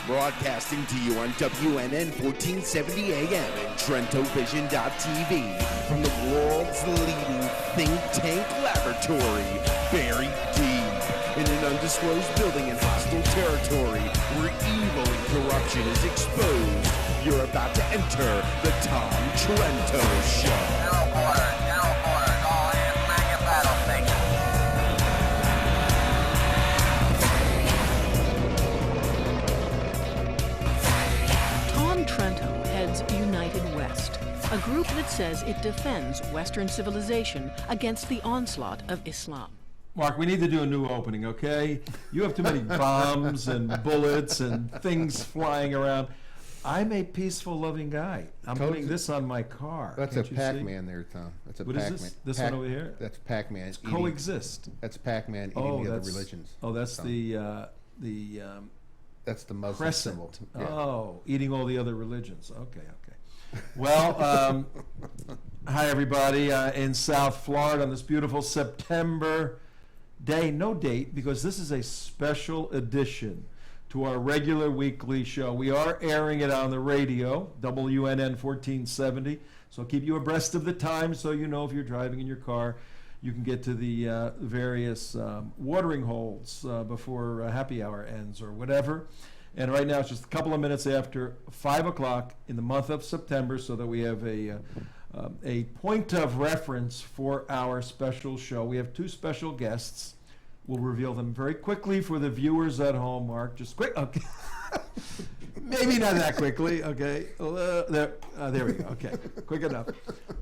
Broadcasting to you on WNN 1470 AM and TrentoVision.tv from the world's leading think tank laboratory, buried deep in an undisclosed building in hostile territory where evil and corruption is exposed. You're about to enter the Tom Trento Show. All hands man your battle station. Tom Trento heads United West, a group that says it defends Western civilization against the onslaught of Islam. Mark, we need to do a new opening, okay? You have too many bombs and bullets and things flying around. I'm a peaceful, loving guy. I'm putting this on my car. That's Can't a you Pac-Man there, Tom. That's a What is Pac-Man. this? This one over here? That's Pac-Man. Coexist. That's Pac-Man eating the other religions. Oh, that's Tom. That's the Muslim crescent. symbol. Yeah. Oh, eating all the other religions. Okay. Well, hi everybody in South Florida on this beautiful September day. No date, because this is a special edition to our regular weekly show. We are airing it on the radio, WNN 1470. So keep you abreast of the time so you know if you're driving in your car, you can get to the various watering holes before happy hour ends or whatever. And right now it's just a couple of minutes after 5 o'clock in the month of September, so that we have a point of reference for our special show. We have two special guests. We'll reveal them very quickly for the viewers at home, Mark. Just quick, okay. Maybe not that quickly, okay. There we go, okay. Quick enough.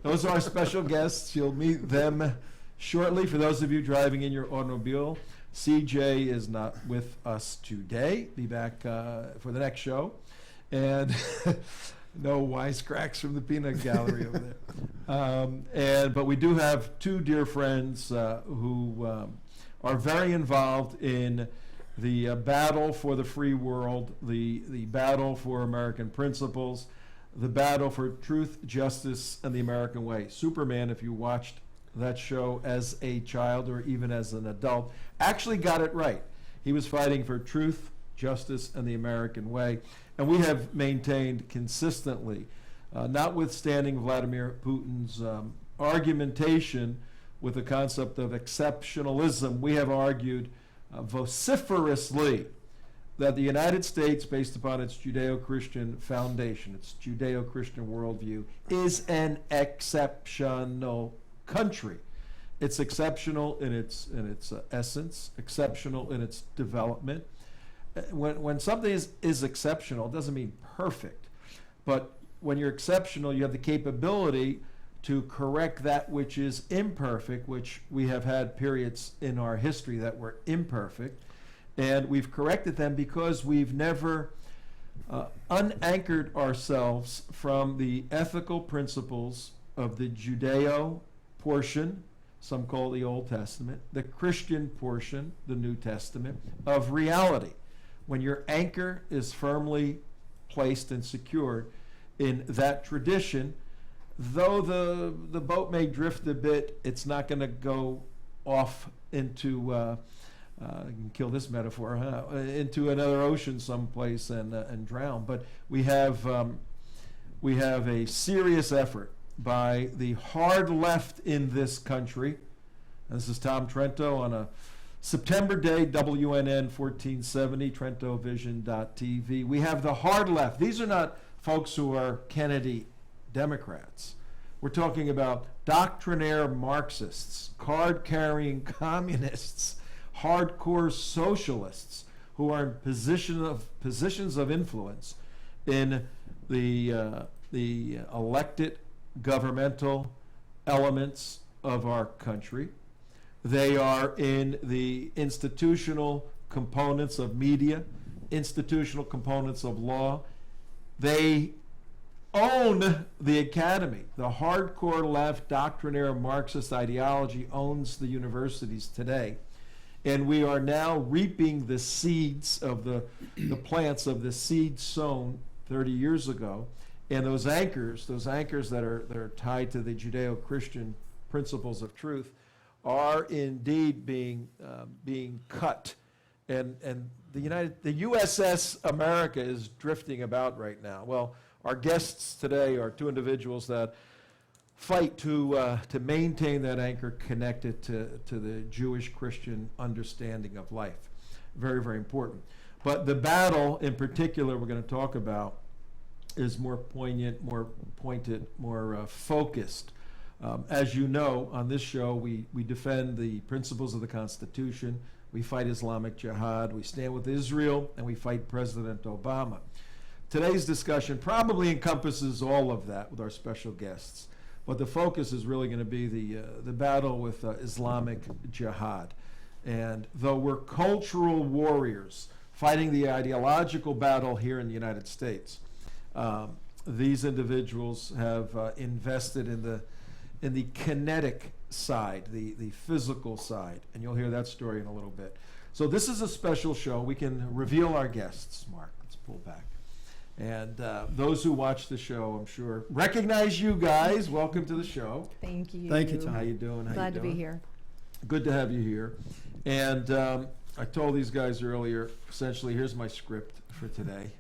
Those are our special guests. You'll meet them shortly. For those of you driving in your automobile, CJ is not with us today. Be back for the next show. And no wisecracks from the peanut gallery over there. But we do have two dear friends who are very involved in the battle for the free world, the battle for American principles, the battle for truth, justice, and the American way. Superman, if you watched that show as a child or even as an adult, actually got it right. He was fighting for truth, justice, and the American way. And we have maintained consistently, notwithstanding Vladimir Putin's argumentation with the concept of exceptionalism, we have argued vociferously that the United States, based upon its Judeo-Christian foundation, its Judeo-Christian worldview, is an exceptional country. It's exceptional in its essence, exceptional in its development. When something is exceptional, it doesn't mean perfect, but when you're exceptional, you have the capability to correct that which is imperfect, which we have had periods in our history that were imperfect, and we've corrected them because we've never unanchored ourselves from the ethical principles of the Judeo portion, some call the Old Testament, the Christian portion, the New Testament, of reality. When your anchor is firmly placed and secured in that tradition, though the boat may drift a bit, it's not going to go off into, you can kill this metaphor, into another ocean someplace and drown. But we have a serious effort by the hard left in this country. And this is Tom Trento on a September day, WNN 1470, TrentoVision.tv. We have the hard left. These are not folks who are Kennedy Democrats. We're talking about doctrinaire Marxists, card-carrying communists, hardcore socialists who are in positions of influence in the elected governmental elements of our country. They are in the institutional components of media, institutional components of law. They own the academy. The hardcore left doctrinaire Marxist ideology owns the universities today. And we are now reaping the seeds of the plants of the seed sown 30 years ago. And those anchors that are tied to the Judeo-Christian principles of truth are indeed being cut And the USS America is drifting about right now. Well, our guests today are two individuals that fight to maintain that anchor connected to the Jewish-Christian understanding of life. Very, very important. But the battle in particular we're going to talk about is more poignant, more pointed, more focused. As you know, on this show, we defend the principles of the Constitution. We fight Islamic jihad. We stand with Israel, and we fight President Obama. Today's discussion probably encompasses all of that with our special guests. But the focus is really going to be the battle with Islamic jihad. And though we're cultural warriors fighting the ideological battle here in the United States, these individuals have invested in the kinetic side, the physical side, and you'll hear that story in a little bit. So this is a special show. We can reveal our guests, Mark. Let's pull back. And those who watch the show, I'm sure, recognize you guys. Welcome to the show. Thank you. Thank you, Tom. How you doing? Glad to be here. Good to have you here. And I told these guys earlier, essentially, here's my script for today.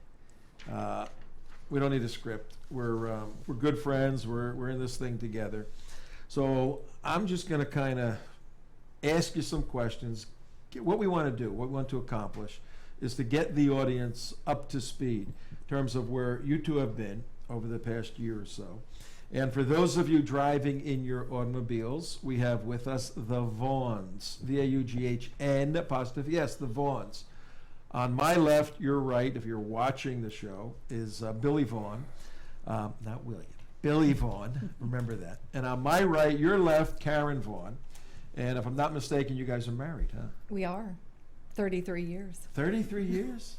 We don't need a script. We're good friends. We're in this thing together. So I'm just going to kind of ask you some questions. What we want to do, what we want to accomplish, is to get the audience up to speed in terms of where you two have been over the past year or so. And for those of you driving in your automobiles, we have with us the Vaughns, V-A-U-G-H-N apostrophe, yes, the Vaughns. On my left, your right, if you're watching the show, is Billy Vaughn, not William, Billy Vaughn, remember that. And on my right, your left, Karen Vaughn. And if I'm not mistaken, you guys are married, huh? We are. 33 years. 33 years?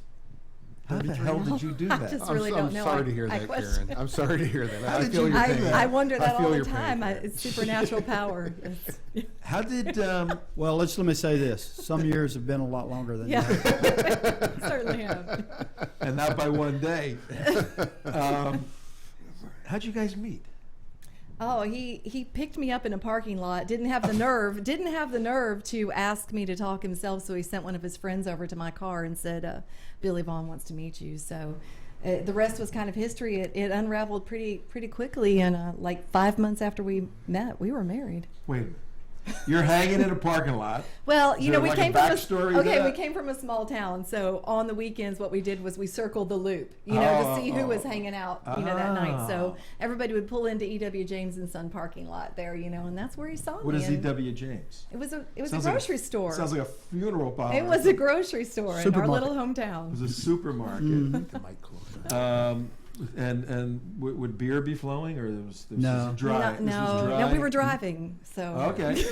How the hell did you do I that? just really don't know. I'm sorry to hear I that, question- Karen. I'm sorry to hear that. How I did feel you- your pain. I wonder that I feel all the your pain, time. Karen. It's supernatural power. How did, Well, let me say this. Some years have been a lot longer than Yeah, that. certainly have. and not by one day. How'd you guys meet? Oh, he picked me up in a parking lot. Didn't have the nerve to ask me to talk himself. So he sent one of his friends over to my car and said, "Billy Vaughn wants to meet you." So the rest was kind of history. It unraveled pretty quickly, and like 5 months after we met, we were married. Wait a minute. You're hanging in a parking lot. Well, Is you there know, we like a came from backstory to that? we came from a small town. So on the weekends, what we did was we circled the loop, to see who was hanging out, that night. So everybody would pull into E.W. James and Son parking lot there, and that's where he saw What me. is And E.W. James? It was a Sounds grocery store. Sounds like a funeral parlor. It was a grocery store in our Supermarket. little It hometown. was a supermarket. The mic close. And would beer be flowing, or was No. dry? This was No, dry? we were driving. So Okay,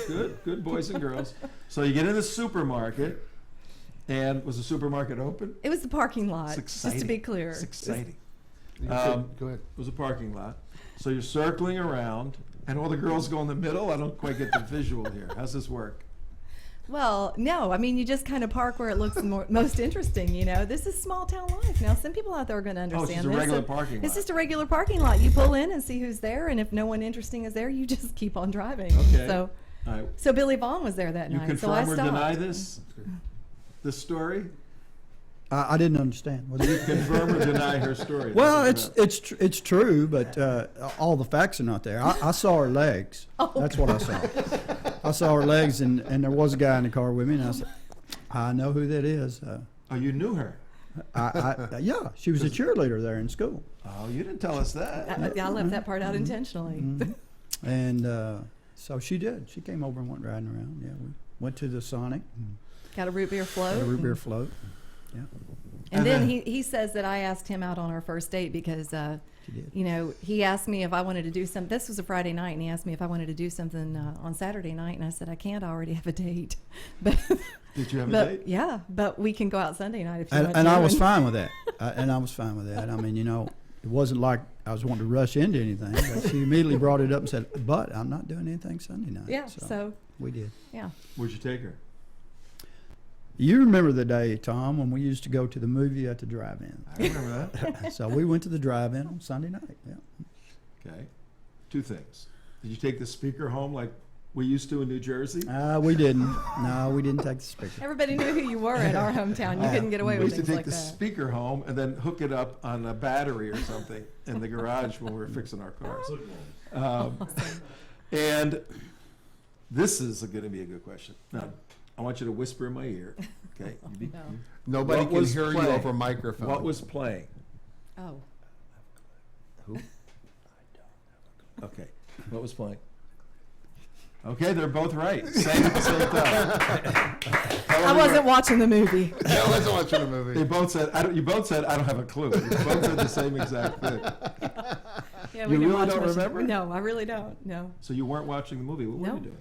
good boys and girls. So you get in the supermarket, and was the supermarket open? it was the parking lot. It's Just exciting. to be clear, It's exciting. You Um, go ahead. It was a parking lot. So you're circling around, and all the girls go in the middle. I don't quite get the visual here. How's this work? Well, no, I mean, you just kind of park where it looks most interesting. This is small town life. Now, some people out there are going to understand it's just a this. regular And parking It's lot. just a regular parking lot. You pull in and see who's there, and if no one interesting is there, you just keep on driving. Okay. So, All right. so Billy Vaughn was there that You night. So I confirm or stopped. deny this story? I didn't understand. What do you- Confirm or deny her story? Well, That's it's true, but all the facts are not there. I saw her legs. Oh, That's what I saw. I saw her legs, and there was a guy in the car with me, and I said, I know who that is. Oh, you knew her? Yeah, she was a cheerleader there in school. Oh, you didn't tell us that. I left that part out intentionally. And so she did. She came over and went riding around. Yeah, we went to the Sonic, Got a root beer float. had a root beer float. Yeah, And And then then- he says that I asked him out on our first date because, she did. he asked me if I wanted to do something. This was a Friday night, and he asked me if I wanted to do something on Saturday night, and I said I can't. I already have a date. But Did you have a but date? yeah, but we can go out Sunday night if you want And to. I was fine with that. And I was fine with that. I mean, it wasn't like I was wanting to rush into anything. But she immediately brought it up and said, "But I'm not doing anything Sunday night." Yeah. So we did. yeah. Where'd you take her? You remember the day, Tom, when we used to go to the movie at the drive-in? I remember that. So we went to the drive-in on Sunday night. Yeah. Okay. Two things. Did you take the speaker home like We used to in New Jersey. We didn't. No, we didn't take the speaker. Everybody knew who you were in our hometown. You couldn't get away We with used to things take like the that. speaker home and then hook it up on a battery or something in the garage when we were fixing our cars. And this is going to be a good question. Now, I want you to whisper in my ear. Okay. No. Nobody What can was hear you playing? over a microphone. What was playing? Oh. Okay. What was playing? Okay, they're both right. Same at the same time. I wasn't watching the movie. Yeah, I wasn't watching the movie. They both said, you both said, I don't have a clue. You both said the same exact thing. Yeah, You we didn't really watch don't much- remember? No, I really don't. No. So you weren't watching the movie. What were No. you doing?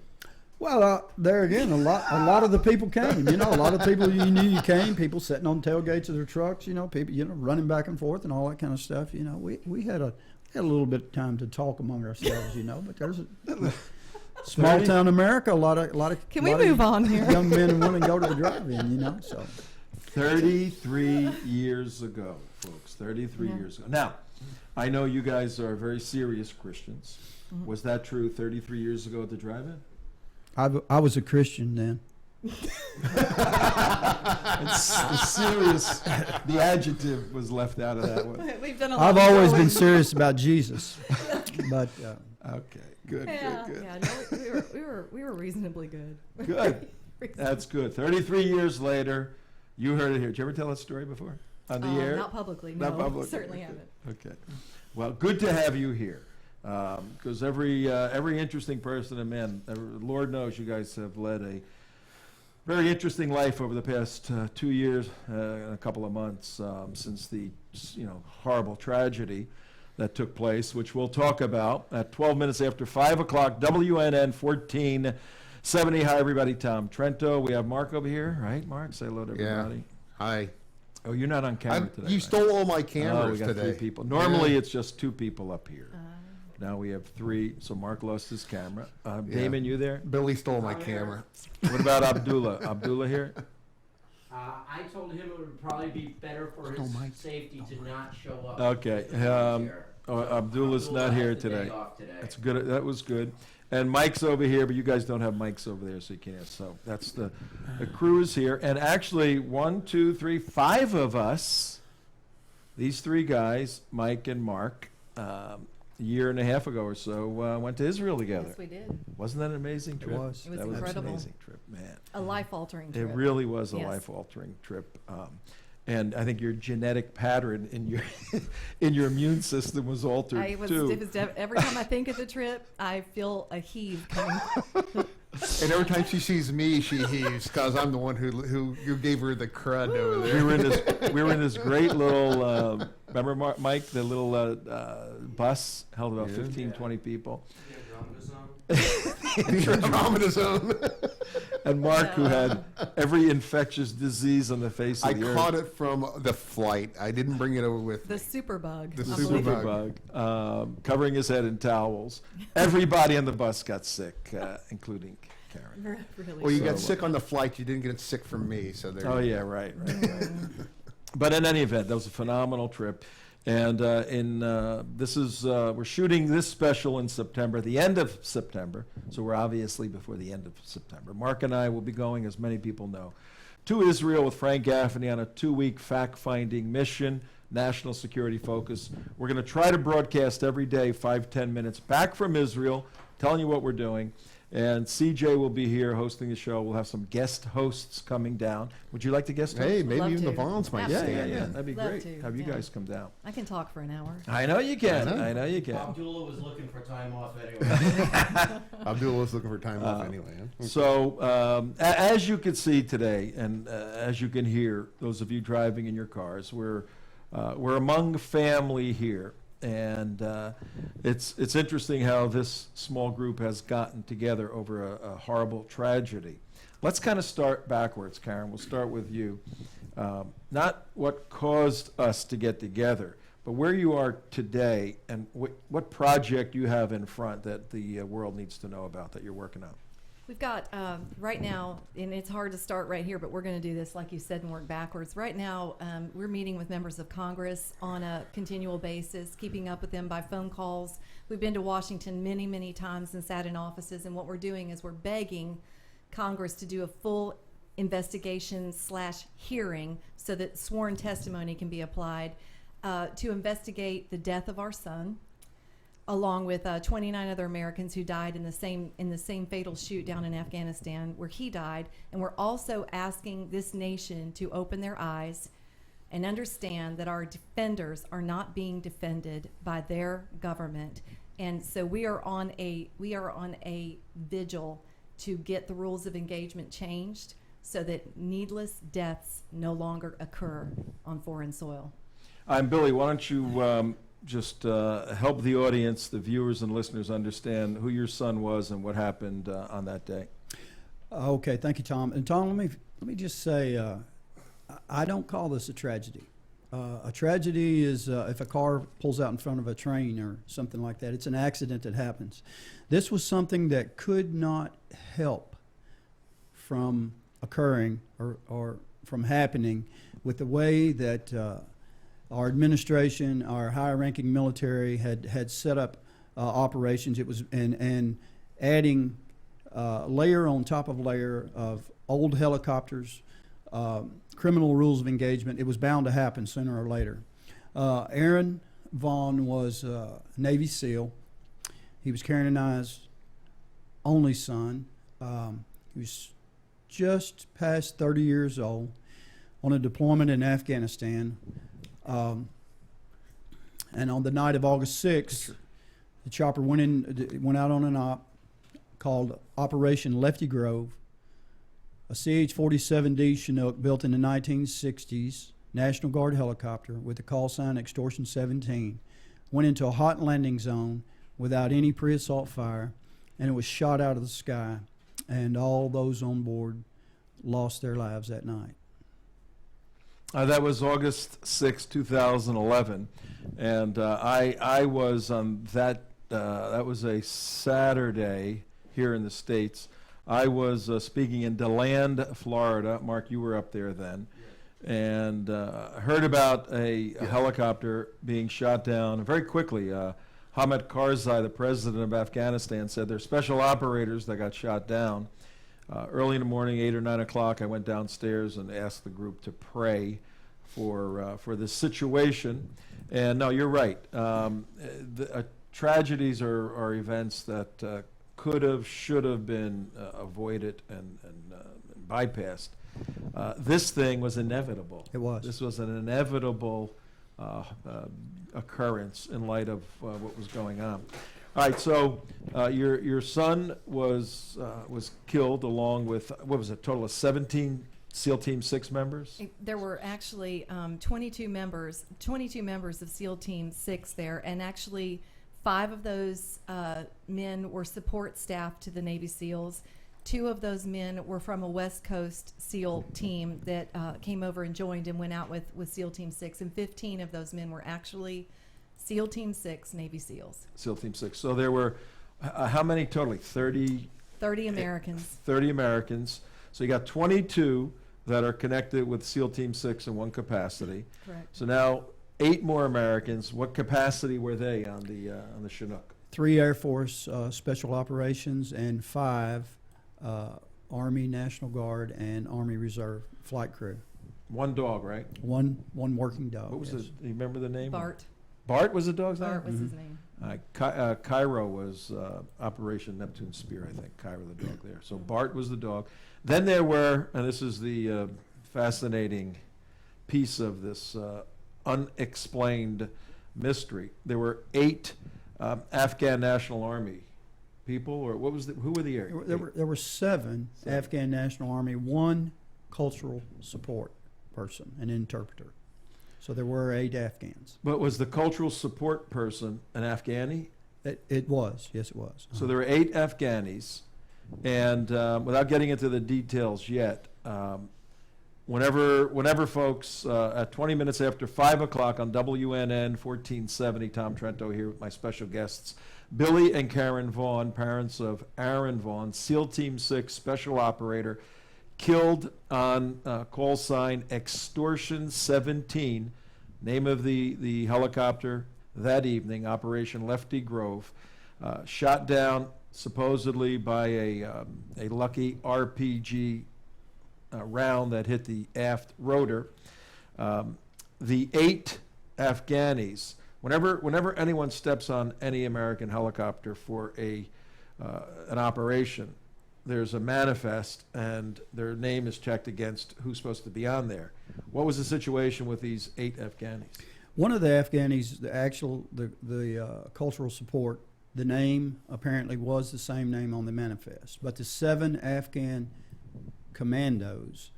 Well, there again, a lot of the people came. You know, a lot of people you knew you came. People sitting on tailgates of their trucks. You know, people running back and forth and all that kind of stuff. You know, we had a little bit of time to talk among ourselves. You know, but there's a small town America. A lot of Can we lot of move on here? Young men and women go to the drive-in. You know, so 33 years ago, folks. 33 Yeah. years ago. Now, I know you guys are very serious Christians. Mm-hmm. Was that true 33 years ago at the drive-in? I was a Christian then. It's the serious, the adjective was left out of that one. We've done a lot I've of always growing. been serious about Jesus, but Okay, good, Yeah, good, yeah. No, we were reasonably good. good. Good. That's good. 33 years later, you heard it here. Did you ever tell that story before? On the air? Not publicly. Not No, publicly. certainly Okay. haven't. Okay. Well, good to have you here. Because every interesting person and man, Lord knows you guys have led a very interesting life over the past 2 years and a couple of months since the horrible tragedy that took place, which we'll talk about at 12 minutes after 5 o'clock, WNN 1470. Hi, everybody. Tom Trento. We have Mark over here, right? Mark, say hello to Yeah. everybody. Hi. Oh, you're not on camera today. You right? stole all my Oh, we cameras got today. 3 people. Normally, Yeah. it's just 2 people up here. Now we have 3. So Mark lost his camera. Damon, you there? Billy stole my I'm here. camera. What about Abdullah? Abdullah here? I told him it would probably be better for his safety to not show up. Okay. Abdullah's not here has the day today. off today. That's good. That was good. And Mike's over here, but you guys don't have mics over there, so you can't. So that's the crew is here. And actually, 1, 2, 3, 5 of us, these 3 guys, Mike and Mark, a year and a half ago or so, went to Israel together. Yes, we did. Wasn't that an amazing trip? was. It was That incredible. an amazing trip, man. A life-altering It trip. really was a Yes. life-altering trip, and I think your genetic pattern in your in your immune system was altered too. Every time I think of the trip, I feel a heave coming. And every time she sees me, she heaves because I'm the one who you gave her the crud over there. We were in this great little. Remember, Mike, the little bus held about 15, 20 people. Andromeda zone. And Mark, who had every infectious disease on the face of I the earth. caught it from the flight. I didn't bring it over with The me. superbug. The I believe. superbug. Covering his head in towels. Everybody on the bus got sick, including Karen. Really. Well, you got So, sick on the flight. You didn't get sick from me. So there. Oh you yeah, right. But in any event, that was a phenomenal trip, and we're shooting this special in September, the end of September. So we're obviously before the end of September. Mark and I will be going, as many people know, to Israel with Frank Gaffney on a 2-week fact-finding mission, national security focus. We're going to try to broadcast every day, 5-10 minutes, back from Israel, telling you what we're doing. And CJ will be here hosting the show. We'll have some guest hosts coming down. Would you like to guest host? Hey, maybe Love even the to. Vaughns might Absolutely. stand in. That'd be Love great. to, Have you yeah. guys come down. I can talk for an hour. I know you can. I know. I know you can. Abdullah was looking for time off anyway. Abdullah was looking for time off anyway. Huh? So, as you can see today, and as you can hear, those of you driving in your cars, we're among family here, and it's interesting how this small group has gotten together over a horrible tragedy. Let's kind of start backwards, Karen. We'll start with you. Not what caused us to get together, but where you are today, and what project you have in front that the world needs to know about that you're working on. We've got right now, and it's hard to start right here, but we're going to do this, like you said, and work backwards. Right now, we're meeting with members of Congress on a continual basis, keeping up with them by phone calls. We've been to Washington many, many times and sat in offices, and what we're doing is we're begging Congress to do a full investigation / hearing so that sworn testimony can be applied to investigate the death of our son, along with 29 other Americans who died in the same fatal shoot down in Afghanistan where he died. And we're also asking this nation to open their eyes and understand that our defenders are not being defended by their government. And so we are on a vigil to get the rules of engagement changed so that needless deaths no longer occur on foreign soil. I'm Billy. Why don't you just help the audience, the viewers and listeners, understand who your son was and what happened on that day? Okay, thank you, Tom. And Tom, let me just say, I don't call this a tragedy. A tragedy is if a car pulls out in front of a train or something like that. It's an accident that happens. This was something that could not help from occurring or from happening with the way that our administration, our higher-ranking military had set up operations. It was and adding layer on top of layer of old helicopters, criminal rules of engagement. It was bound to happen sooner or later. Aaron Vaughn was a Navy SEAL. He was Karen and I's only son. He was just past 30 years old on a deployment in Afghanistan. And on the night of August 6th, the chopper went out on an op called Operation Lefty Grove, a CH-47D Chinook built in the 1960s, National Guard helicopter with the call sign Extortion 17, went into a hot landing zone without any pre-assault fire, and it was shot out of the sky, and all those on board lost their lives that night. That was August 6, 2011, and I was on that. That was a Saturday here in the States. I was speaking in DeLand, Florida. Mark, you were up there then, and heard about a helicopter being shot down very quickly. Hamid Karzai, the president of Afghanistan, said they're special operators that got shot down. Early in the morning, 8 or 9 o'clock, I went downstairs and asked the group to pray for this situation. And no, you're right. Tragedies are events that could have, should have been avoided and bypassed. This thing was inevitable. It was. This was an inevitable occurrence in light of what was going on. All right, so your son was killed along with, what was it, a total of 17 SEAL Team 6 members? There were actually 22 members of SEAL Team 6 there, and actually 5 of those men were support staff to the Navy SEALs. 2 of those men were from a West Coast SEAL team that came over and joined and went out with SEAL Team 6, and 15 of those men were actually SEAL Team 6 Navy SEALs. SEAL Team 6. So there were, how many totally? 30 Americans. 30 Americans. So you got 22 that are connected with SEAL Team 6 in one capacity. Correct. So now 8 more Americans. What capacity were they on the Chinook? 3 Air Force Special Operations and 5 Army National Guard and Army Reserve flight crew. 1 dog, right? One working dog. What was yes. do you remember the name? Bart. Bart was the dog's name? Bart was his name. Cairo was Operation Neptune Spear, I think. Cairo, the dog there. So Bart was the dog. Then there were, and this is the fascinating piece of this unexplained mystery. There were 8 Afghan National Army people, or what was who were the area? There were 7 Afghan National Army, 1 cultural support person, an interpreter. So there were 8 Afghans. But was the cultural support person an Afghani? It was, yes, it was. So there were 8 Afghanis, and without getting into the details yet, whenever folks, at 20 minutes after 5 o'clock on WNN 1470, Tom Trento here with my special guests, Billy and Karen Vaughn, parents of Aaron Vaughn, SEAL Team 6 special operator, killed on call sign Extortion 17, name of the helicopter that evening, Operation Lefty Grove, shot down supposedly by a lucky RPG round that hit the aft rotor. The 8 Afghanis, whenever anyone steps on any American helicopter for an operation, there's a manifest and their name is checked against who's supposed to be on there. What was the situation with these 8 Afghanis? One of the Afghanis, the cultural support, the name apparently was the same name on the manifest, but the 7 Afghan commandos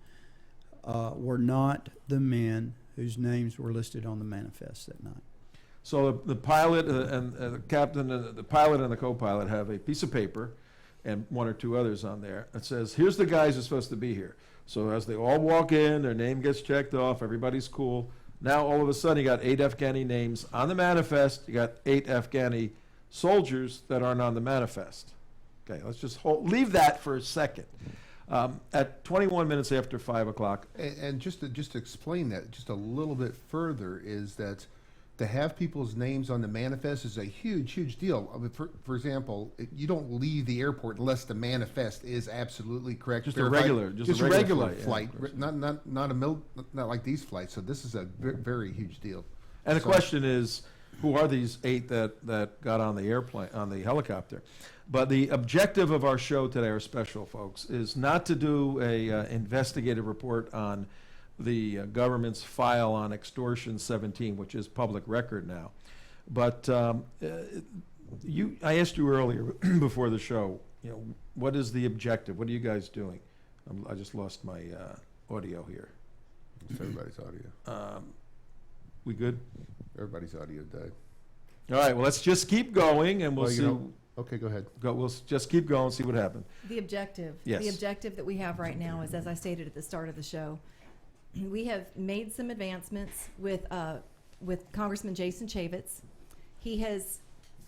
were not the men whose names were listed on the manifest that night. So the pilot and the captain, and the pilot and the co-pilot have a piece of paper and 1 or 2 others on there. It says, here's the guys who're supposed to be here. So as they all walk in, their name gets checked off, everybody's cool. Now all of a sudden you got 8 Afghani names on the manifest, you got 8 Afghani soldiers that aren't on the manifest. Okay, let's just leave that for a second. At 21 minutes after 5 o'clock. And just to explain that just a little bit further is that to have people's names on the manifest is a huge deal. I mean, for example, you don't leave the airport unless the manifest is absolutely correct. Just verified. a regular flight, not like these flights. So this is a very huge deal. And the question is, who are these 8 that got on the airplane, on the helicopter? But the objective of our show today, our special folks, is not to do a investigative report on the government's file on Extortion 17, which is public record now. But I asked you earlier before the show, what is the objective? What are you guys doing? I just lost my audio here. It's everybody's audio. We good? Everybody's audio died. All right, well, let's just keep going, and we'll see. Okay, go ahead. We'll just keep going, see what happens. The objective. Yes. The objective that we have right now is, as I stated at the start of the show, we have made some advancements with Congressman Jason Chaffetz. He has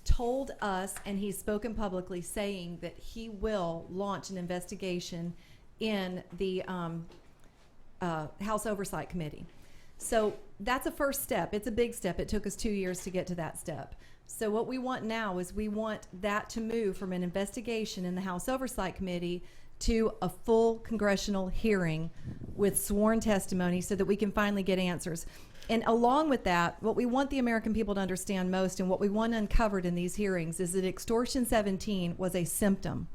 told us, and he's spoken publicly, saying that he will launch an investigation in the House Oversight Committee. So that's a first step. It's a big step. It took us 2 years to get to that step. So what we want now is we want that to move from an investigation in the House Oversight Committee to a full congressional hearing with sworn testimony so that we can finally get answers. And along with that, what we want the American people to understand most and what we want uncovered in these hearings is that Extortion 17 was a symptom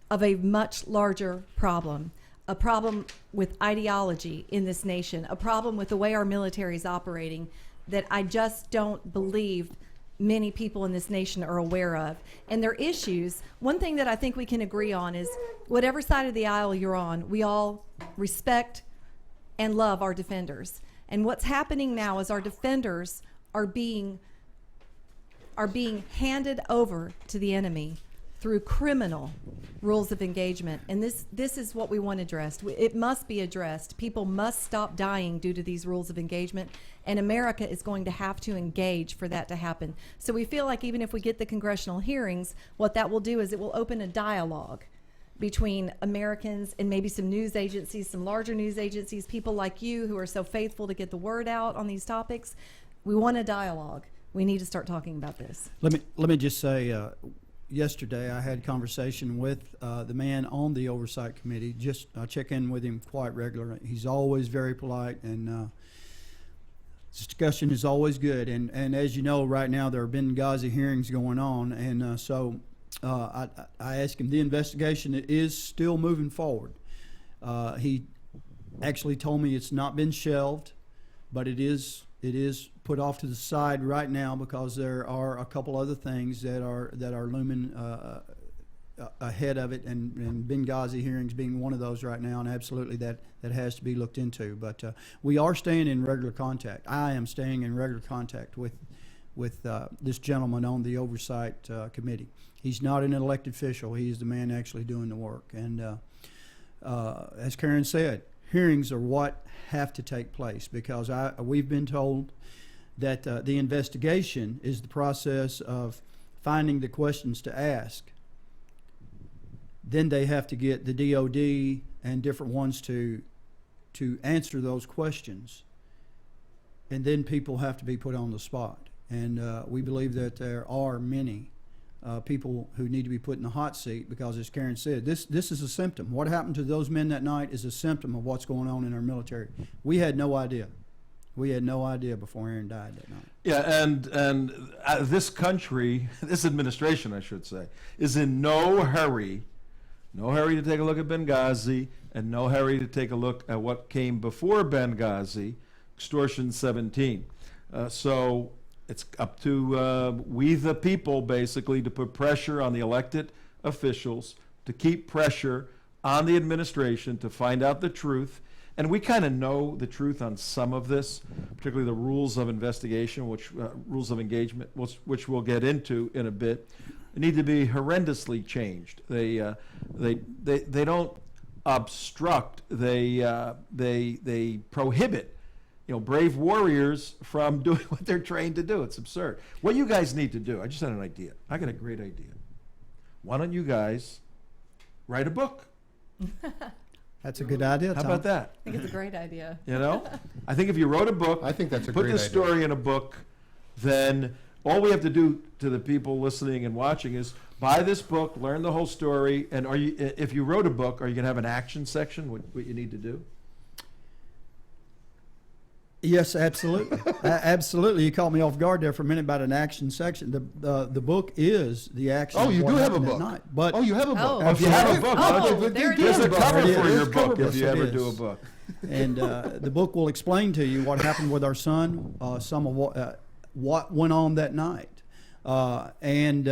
of a much larger problem. A problem with ideology in this nation, a problem with the way our military is operating that I just don't believe many people in this nation are aware of. And their issues, one thing that I think we can agree on is whatever side of the aisle you're on, we all respect and love our defenders. And what's happening now is our defenders are being handed over to the enemy through criminal rules of engagement. And this is what we want addressed. It must be addressed. People must stop dying due to these rules of engagement, and America is going to have to engage for that to happen. So we feel like even if we get the congressional hearings, what that will do is it will open a dialogue between Americans and maybe some news agencies, some larger news agencies, people like you who are so faithful to get the word out on these topics. We want a dialogue. We need to start talking about this. Let me just say, yesterday I had a conversation with the man on the Oversight Committee. I check in with him quite regularly. He's always very polite, and discussion is always good. And as you know, right now there have been Benghazi hearings going on, and so I asked him, the investigation is still moving forward. He actually told me it's not been shelved, but it is put off to the side right now because there are a couple other things that are looming ahead of it, and Benghazi hearings being one of those right now, and absolutely that has to be looked into. But we are staying in regular contact. I am staying in regular contact with this gentleman on the Oversight Committee. He's not an elected official. He's the man actually doing the work. And as Karen said, hearings are what have to take place because we've been told that the investigation is the process of finding the questions to ask, then they have to get the DOD and different ones to answer those questions. And then people have to be put on the spot. And we believe that there are many people who need to be put in the hot seat because, as Karen said, this is a symptom. What happened to those men that night is a symptom of what's going on in our military. We had no idea. We had no idea before Aaron died that night. Yeah, and this country, this administration, I should say, is in no hurry to take a look at Benghazi, and no hurry to take a look at what came before Benghazi, Extortion 17. So it's up to we the people, basically, to put pressure on the elected officials, to keep pressure on the administration to find out the truth. And we kind of know the truth on some of this, particularly the rules of investigation, which rules of engagement, which we'll get into in a bit, need to be horrendously changed. They don't obstruct. They prohibit, brave warriors from doing what they're trained to do. It's absurd. What you guys need to do, I just had an idea. I got a great idea. Why don't you guys write a book? That's a good idea, Tom. How about that? I think it's a great idea. I think if you wrote a book, I think that's a put great the idea. story in a book, then all we have to do to the people listening and watching is buy this book, learn the whole story, and if you wrote a book, are you going to have an action section, what you need to do? Yes, absolutely. Absolutely. You caught me off guard there for a minute about an action section. The book is the action. Oh, you of do what have a happened that book. night. But Oh, you have a book. Oh. If you have a book, why don't you- there it there's is. a cover It for is. your book Yes, if you it ever is. do a book. And the book will explain to you what happened with our son, some of what went on that night, and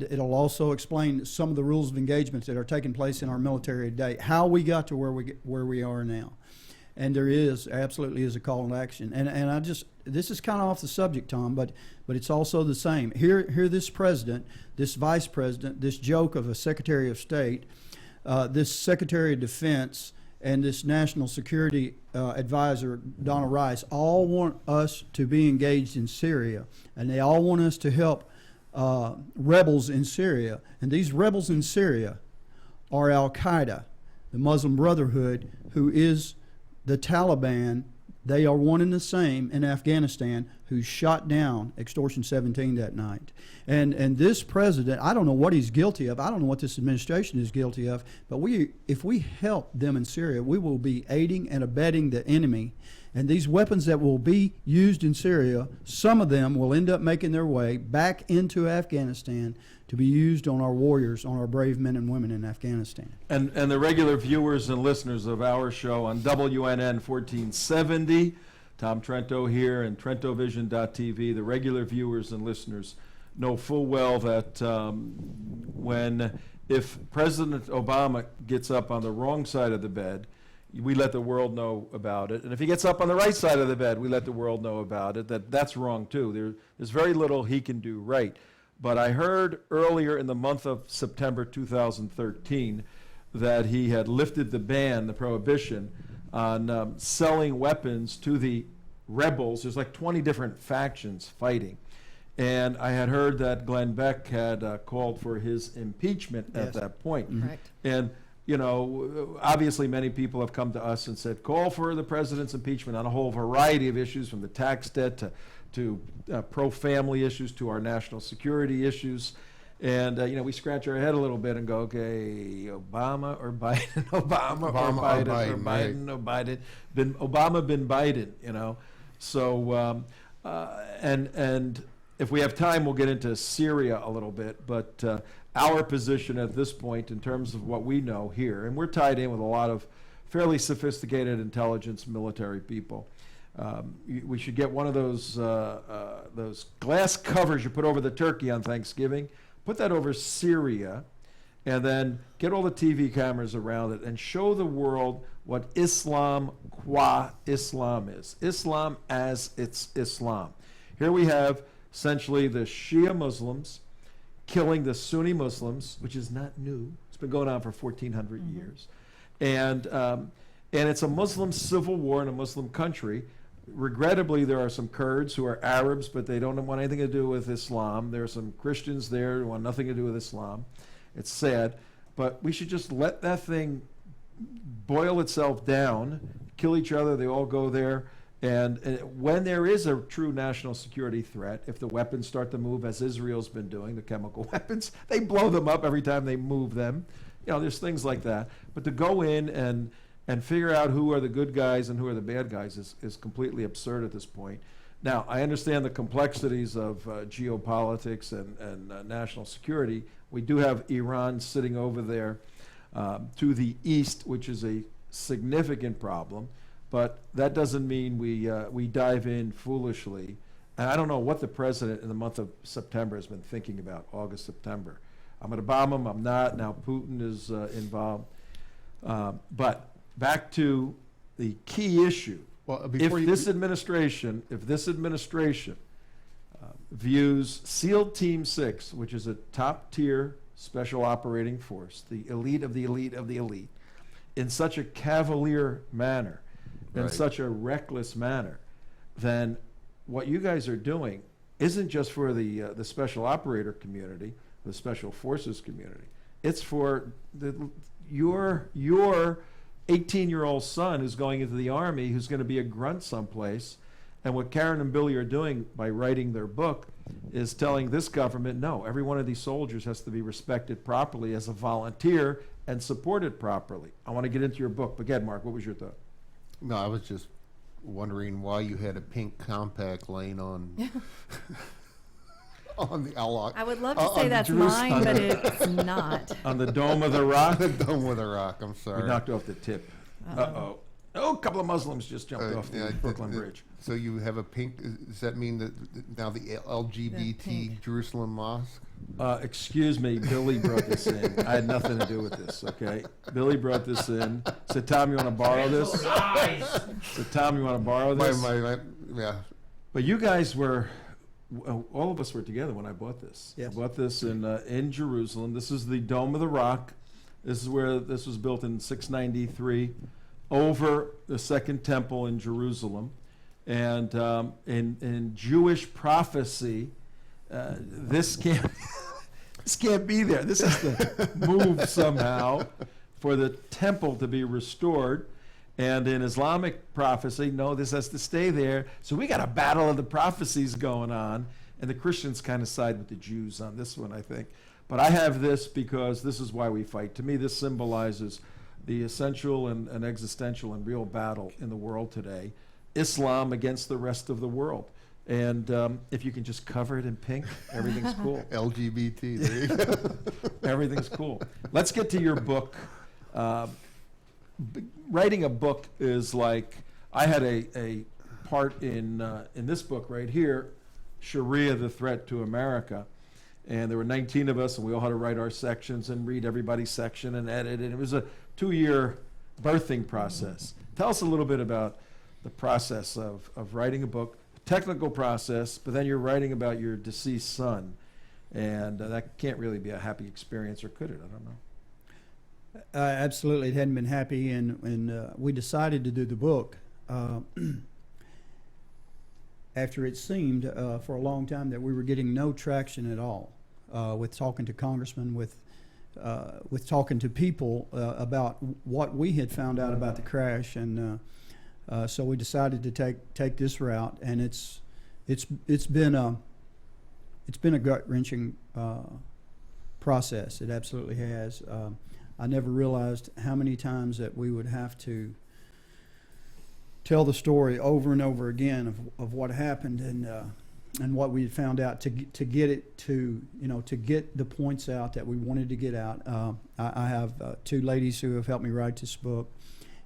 it'll also explain some of the rules of engagement that are taking place in our military today, how we got to where we are now. And there absolutely is a call to action. And this is kind of off the subject, Tom, but it's also the same. Here this president, this vice president, this joke of a Secretary of State, this Secretary of Defense, and this National Security Advisor, Donna Rice, all want us to be engaged in Syria. And they all want us to help rebels in Syria. And these rebels in Syria are Al-Qaeda, the Muslim Brotherhood, who is the Taliban. They are one and the same in Afghanistan, who shot down Extortion 17 that night. And this president, I don't know what he's guilty of. I don't know what this administration is guilty of. But if we help them in Syria, we will be aiding and abetting the enemy. And these weapons that will be used in Syria, some of them will end up making their way back into Afghanistan to be used on our warriors, on our brave men and women in Afghanistan. And the regular viewers and listeners of our show on WNN 1470, Tom Trento here and TrentoVision.tv, the regular viewers and listeners know full well that if President Obama gets up on the wrong side of the bed, we let the world know about it. And if he gets up on the right side of the bed, we let the world know about it. That's wrong too. There's very little he can do right. But I heard earlier in the month of September 2013 that he had lifted the ban, the prohibition, on selling weapons to the rebels. There's like 20 different factions fighting. And I had heard that Glenn Beck had called for his impeachment at that point. Correct. And obviously many people have come to us and said, call for the president's impeachment on a whole variety of issues, from the tax debt to pro-family issues to our national security issues. And, we scratch our head a little bit and go, okay, Obama or Biden, Obama or Biden, or Biden or Biden, Obama bin Biden, So, and if we have time, we'll get into Syria a little bit, but our position at this point in terms of what we know here, and we're tied in with a lot of fairly sophisticated intelligence military people. We should get one of those glass covers you put over the turkey on Thanksgiving, put that over Syria, and then get all the TV cameras around it and show the world what Islam qua Islam is. Islam as it's Islam. Here we have essentially the Shia Muslims killing the Sunni Muslims, which is not new. It's been going on for 1,400 years. And it's a Muslim civil war in a Muslim country Regrettably, there are some Kurds who are Arabs, but they don't want anything to do with Islam. There are some Christians there who want nothing to do with Islam. It's sad, but we should just let that thing boil itself down, kill each other. They all go there. And when there is a true national security threat, if the weapons start to move, as Israel's been doing, the chemical weapons, they blow them up every time they move them. There's things like that. But to go in and figure out who are the good guys and who are the bad guys is completely absurd at this point. Now, I understand the complexities of geopolitics and national security. We do have Iran sitting over there to the east, which is a significant problem. But that doesn't mean we dive in foolishly. And I don't know what the president in the month of September has been thinking about, August, September. I'm going to bomb him, I'm not. Now Putin is involved. But back to the key issue. Well, If this administration views SEAL Team 6, which is a top-tier special operating force, the elite of the elite of the elite, in such a cavalier manner, in such a reckless manner, then what you guys are doing isn't just for the special operator community, the special forces community. It's for your 18-year-old son who's going into the Army, who's going to be a grunt someplace. And what Karen and Billy are doing by writing their book is telling this government, no, every one of these soldiers has to be respected properly as a volunteer and supported properly. I want to get into your book. But again, Mark, what was your thought? No, I was just wondering why you had a pink compact laying on on the Al-Aqsa. I would love to say that's mine, but it's not. On the Dome of the Rock? The Dome of the Rock, I'm sorry. We knocked off the tip. Uh-oh. Oh, a couple of Muslims just jumped off the Brooklyn Bridge. So you have a pink, does that mean that now the LGBT Jerusalem Mosque? Excuse me, Billy brought this in. I had nothing to do with this, okay? Billy brought this in. Said, Tom, you want to borrow this? Said, Tom, you want to borrow this? Yeah. But you guys were, all of us were together when I bought this. Yes. I bought this in Jerusalem. This is the Dome of the Rock. This is where this was built in 693 over the Second Temple in Jerusalem. And in Jewish prophecy, this can't be there. This has to move somehow for the temple to be restored. And in Islamic prophecy, no, this has to stay there. So we got a battle of the prophecies going on. And the Christians kind of side with the Jews on this one, I think. But I have this because this is why we fight. To me, this symbolizes the essential and existential and real battle in the world today. Islam against the rest of the world. And if you can just cover it in pink, everything's cool. LGBT, there you go. Everything's cool. Let's get to your book. Writing a book is like, I had a part in this book right here, Sharia, the Threat to America. And there were 19 of us, and we all had to write our sections and read everybody's section and edit. And it was a 2-year birthing process. Tell us a little bit about the process of writing a book, technical process, but then you're writing about your deceased son. And that can't really be a happy experience, or could it? I don't know. Absolutely, it hadn't been happy, and we decided to do the book after it seemed for a long time that we were getting no traction at all with talking to congressmen, with talking to people about what we had found out about the crash, and so we decided to take this route, and it's been a gut-wrenching process. It absolutely has. I never realized how many times that we would have to tell the story over and over again of what happened and what we had found out to get it to get the points out that we wanted to get out. I have 2 ladies who have helped me write this book,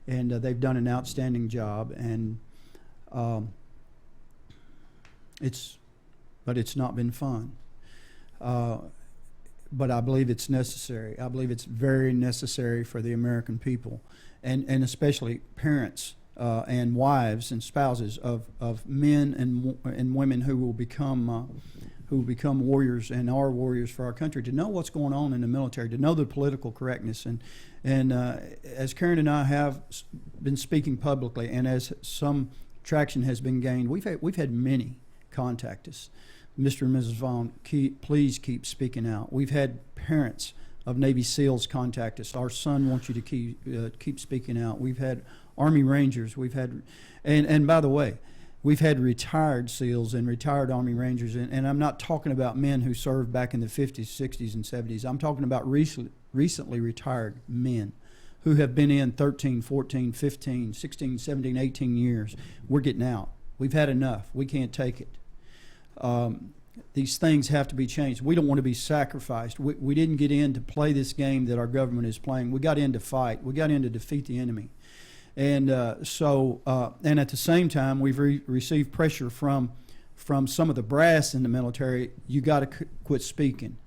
and they've done an outstanding job. And it's not been fun. But I believe it's necessary. I believe it's very necessary for the American people, and especially parents and wives and spouses of men and women who will become warriors and are warriors for our country, to know what's going on in the military, to know the political correctness. And as Karen and I have been speaking publicly, and as some traction has been gained. We've had many contact us. Mr. and Mrs. Vaughn, please keep speaking out. We've had parents of Navy SEALs contact us. Our son wants you to keep speaking out. We've had Army Rangers. We've had, and by the way, we've had retired SEALs and retired Army Rangers, and I'm not talking about men who served back in the 50s, 60s, and 70s. I'm talking about recently retired men who have been in 13, 14, 15, 16, 17, 18 years. We're getting out. We've had enough. We can't take it. These things have to be changed. We don't want to be sacrificed. We didn't get in to play this game that our government is playing. We got in to fight. We got in to defeat the enemy. And and at the same time, we've received pressure from some of the brass in the military. You got to quit speaking.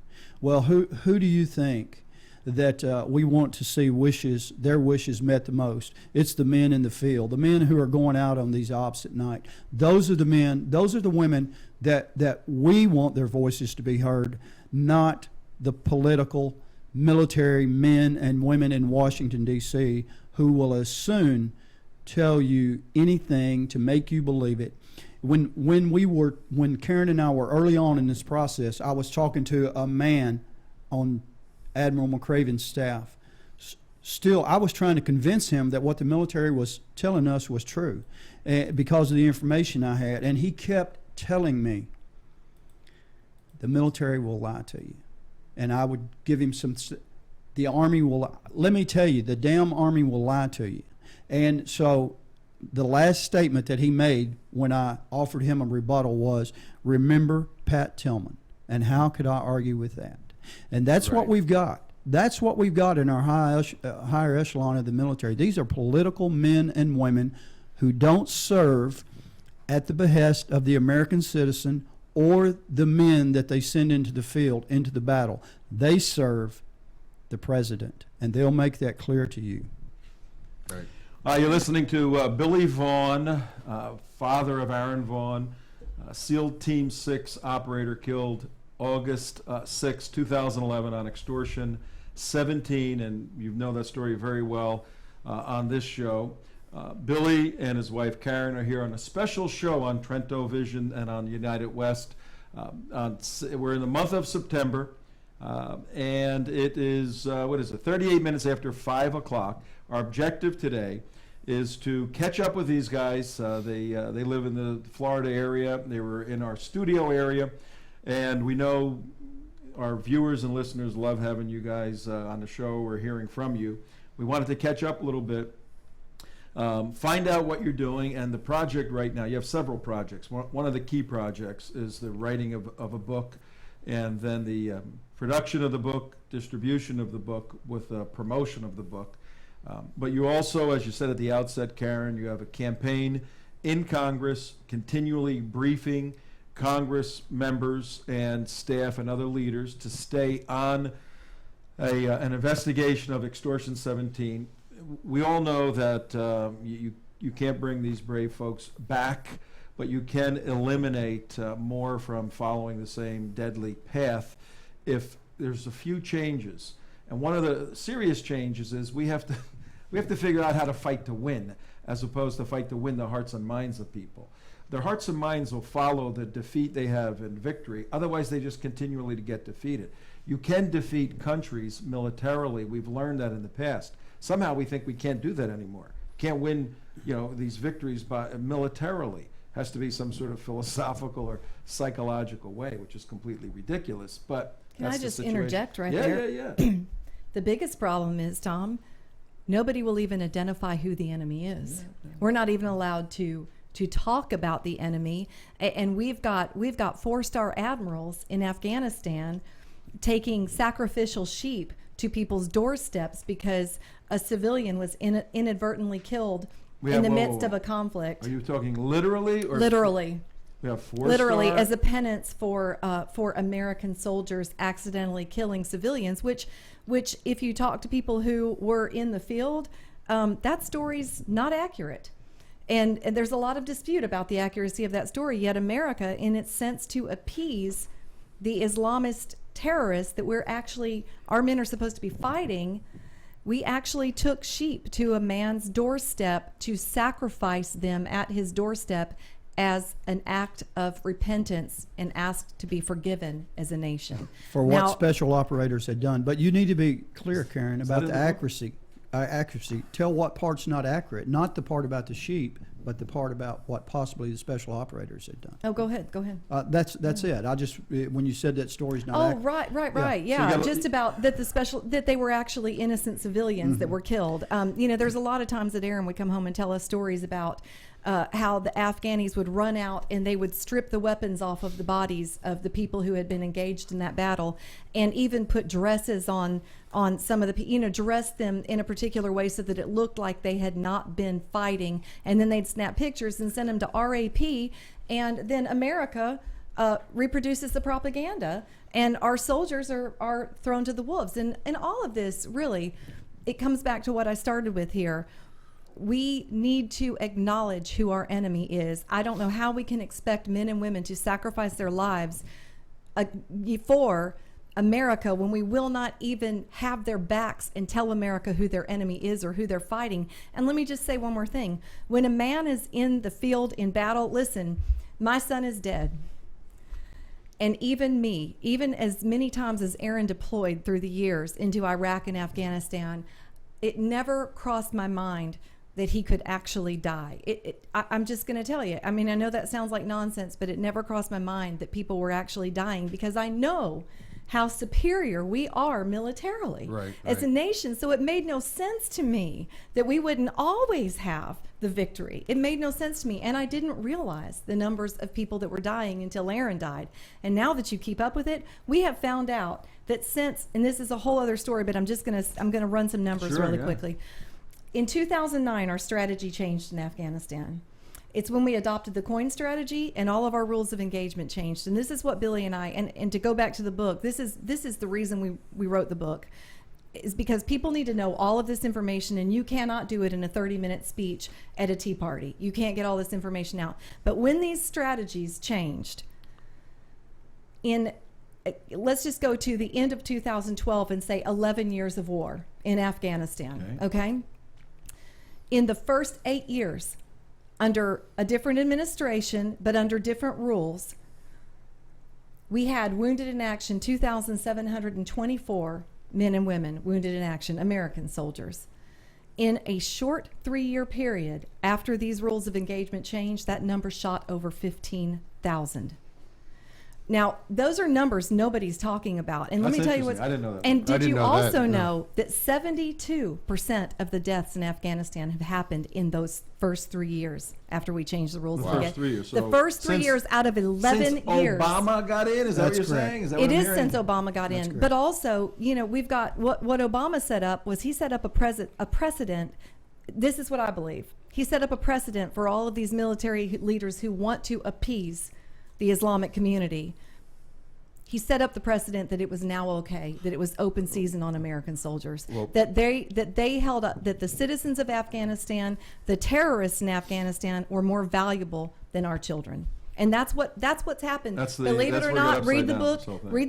Well, who do you think that we want to see their wishes met the most? It's the men in the field, the men who are going out on these ops at night. Those are the men, those are the women that we want their voices to be heard, not the political, military men and women in Washington, D.C., who will as soon tell you anything to make you believe it. When Karen and I were early on in this process, I was talking to a man on Admiral McCraven's staff. Still, I was trying to convince him that what the military was telling us was true because of the information I had. And he kept telling me, the military will lie to you. And I would give him the Army will, let me tell you, the damn Army will lie to you. And so the last statement that he made when I offered him a rebuttal was, remember Pat Tillman. And how could I argue with that? And that's what we've got. That's what we've got in our higher echelon of the military. These are political men and women who don't serve at the behest of the American citizen or the men that they send into the field, into the battle. They serve the president, and they'll make that clear to you. Right. You're listening to Billy Vaughn, father of Aaron Vaughn, SEAL Team 6 operator killed August 6, 2011 on Extortion 17, and you know that story very well on this show. Billy and his wife Karen are here on a special show on TrentoVision and on United West. We're in the month of September, and it is, 38 minutes after 5 o'clock. Our objective today is to catch up with these guys. They live in the Florida area. They were in our studio area. And we know our viewers and listeners love having you guys on the show. We're hearing from you. We wanted to catch up a little bit, find out what you're doing, and the project right now. You have several projects. One of the key projects is the writing of a book, and then the production of the book, distribution of the book, with promotion of the book. But you also, as you said at the outset, Karen, you have a campaign in Congress, continually briefing Congress members and staff and other leaders to stay on an investigation of Extortion 17. We all know that you can't bring these brave folks back, but you can eliminate more from following the same deadly path if there's a few changes. And one of the serious changes is we have to figure out how to fight to win, as opposed to fight to win the hearts and minds of people. Their hearts and minds will follow the defeat they have in victory. Otherwise, they just continually get defeated. You can defeat countries militarily. We've learned that in the past. Somehow we think we can't do that anymore. Can't win, these victories militarily. Has to be some sort of philosophical or psychological way, which is completely ridiculous. But can I just interject right there? Yeah. The biggest problem is, Tom, nobody will even identify who the enemy is. Yeah. We're not even allowed to talk about the enemy, and we've got 4-star admirals in Afghanistan taking sacrificial sheep to people's doorsteps because a civilian was inadvertently killed in the midst of a conflict. Are you talking literally or literally? We have 4-star? Literally, as a penance for American soldiers accidentally killing civilians, which if you talk to people who were in the field, that story's not accurate. And there's a lot of dispute about the accuracy of that story, yet America, in its sense to appease the Islamist terrorists that our men are supposed to be fighting, We actually took sheep to a man's doorstep to sacrifice them at his doorstep as an act of repentance and asked to be forgiven as a nation. For what Now- special operators had done. But you need to be clear, Karen, about in the the book? accuracy. Accuracy. Tell what part's not accurate. Not the part about the sheep, but the part about what possibly the special operators had done. Oh, go ahead. Go ahead. That's it. I just when you said that story's not Oh, accurate. right. So Yeah, you gotta- just about that they were actually innocent civilians that were killed. There's a lot of times that Aaron would come home and tell us stories about how the Afghanis would run out and they would strip the weapons off of the bodies of the people who had been engaged in that battle, and even put dresses on some of the dress them in a particular way so that it looked like they had not been fighting, and then they'd snap pictures and send them to RAP, and then America reproduces the propaganda, and our soldiers are thrown to the wolves. And all of this, really, it comes back to what I started with here. We need to acknowledge who our enemy is. I don't know how we can expect men and women to sacrifice their lives for America when we will not even have their backs and tell America who their enemy is or who they're fighting. And let me just say one more thing. When a man is in the field in battle, listen, my son is dead. And even me, even as many times as Aaron deployed through the years into Iraq and Afghanistan, it never crossed my mind that he could actually die. I'm just going to tell you. I mean, I know that sounds like nonsense, but it never crossed my mind that people were actually dying, because I know how superior we are militarily as a nation. So it made no sense to me that we wouldn't always have the victory. It made no sense to me. And I didn't realize the numbers of people that were dying until Aaron died. And now that you keep up with it, we have found out that since, and this is a whole other story, but I'm going to run some numbers really quickly. In 2009, our strategy changed in Afghanistan. It's when we adopted the coin strategy, and all of our rules of engagement changed. And this is what Billy and I, and to go back to the book, this is the reason we wrote the book, is because people need to know all of this information, and you cannot do it in a 30-minute speech at a tea party. You can't get all this information out. But when these strategies changed, let's just go to the end of 2012 and say 11 years of war in Afghanistan, okay? In the first 8 years, under a different administration, but under different rules, we had wounded in action 2,724 men and women wounded in action, American soldiers. In a short 3-year period, after these rules of engagement changed, that number shot over 15,000. Now, those are numbers nobody's talking about. And let me tell you what's... I didn't know that. And did you know also that, no. know that 72% of the deaths in Afghanistan have happened in those first 3 years after we changed the rules? The of first engagement? 3 years. The So first 3 since- years out of 11 Since years. Obama got in, is that what That's you're correct. saying? Is that It what I'm is hearing? since Obama got in. correct. But also, we've got what Obama set up was he set up a precedent. This is what I believe. He set up a precedent for all of these military leaders who want to appease the Islamic community. He set up the precedent that it was now okay, that it was open season on American soldiers, that they held up, that the citizens of Afghanistan, the terrorists in Afghanistan, were more valuable than our children. And that's what's happened. Believe it or not, read the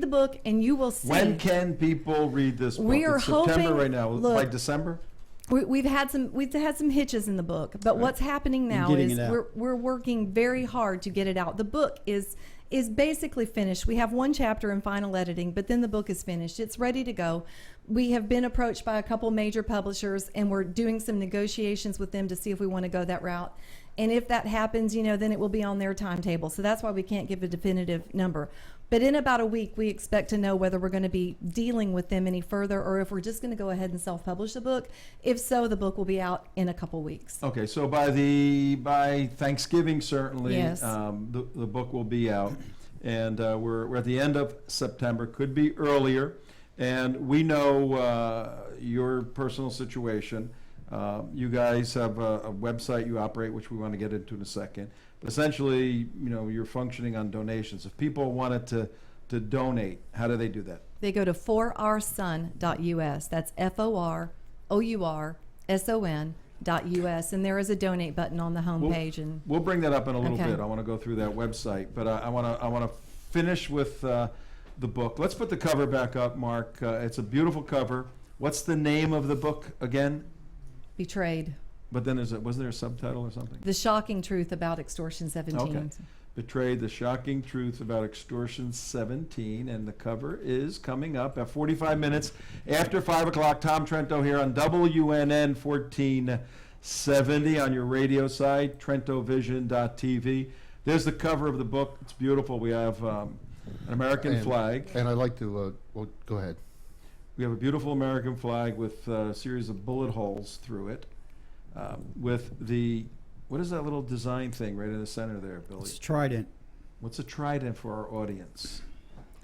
book, and you will see. When can people read this book? We are It's September hoping- right now. look, By December? We've had some hitches in the book, but what's happening now getting is it out. we're working very hard to get it out. The book is basically finished. We have one chapter in final editing, but then the book is finished. It's ready to go. We have been approached by a couple major publishers, and we're doing some negotiations with them to see if we want to go that route. And if that happens, then it will be on their timetable. So that's why we can't give a definitive number. But in about a week, we expect to know whether we're going to be dealing with them any further, or if we're just going to go ahead and self-publish the book. If so, the book will be out in a couple weeks. Okay, so by Thanksgiving, certainly, Yes. the book will be out. And we're at the end of September, could be earlier. And we know your personal situation. You guys have a website you operate, which we want to get into in a second. But essentially, you're functioning on donations. If people wanted to donate, how do they do that? They go to forourson.us. That's FOROURSON.us, and there is a donate button on the homepage. And We'll bring that up in a little Okay. bit. I want to go through that website, but I want to finish with the book. Let's put the cover back up, Mark. It's a beautiful cover What's the name of the book again? Betrayed. But then wasn't there a subtitle or something? The Shocking Truth About Extortion 17. Okay. Betrayed, the shocking truth about Extortion 17. And the cover is coming up at 45 minutes after 5 o'clock. Tom Trento here on WNN 1470 on your radio site, TrentoVision.tv. There's the cover of the book. It's beautiful. We have an American flag. And I'd like to, well, go ahead. We have a beautiful American flag with a series of bullet holes through it. With what is that little design thing right in the center there, Billy? It's trident. What's a trident for our audience?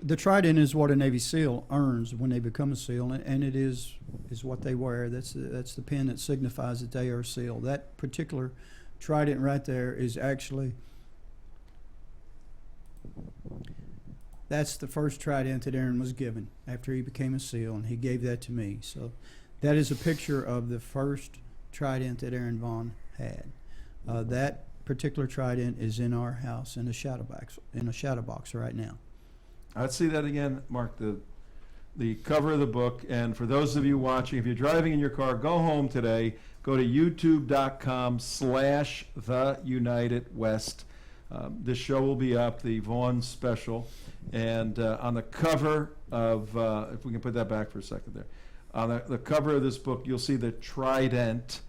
The trident is what a Navy SEAL earns when they become a SEAL, and it is what they wear. That's the pin that signifies that they are a SEAL. That particular trident right there is actually, that's the first trident that Aaron was given after he became a SEAL, and he gave that to me. So that is a picture of the first trident that Aaron Vaughn had. That particular trident is in our house in a shadow box right now. Let's see that again, Mark, the cover of the book. And for those of you watching, if you're driving in your car, go home today, go to youtube.com/theunitedwest. This show will be up, the Vaughns special. And on the cover of, if we can put that back for a second there, on the cover of this book, you'll see the trident.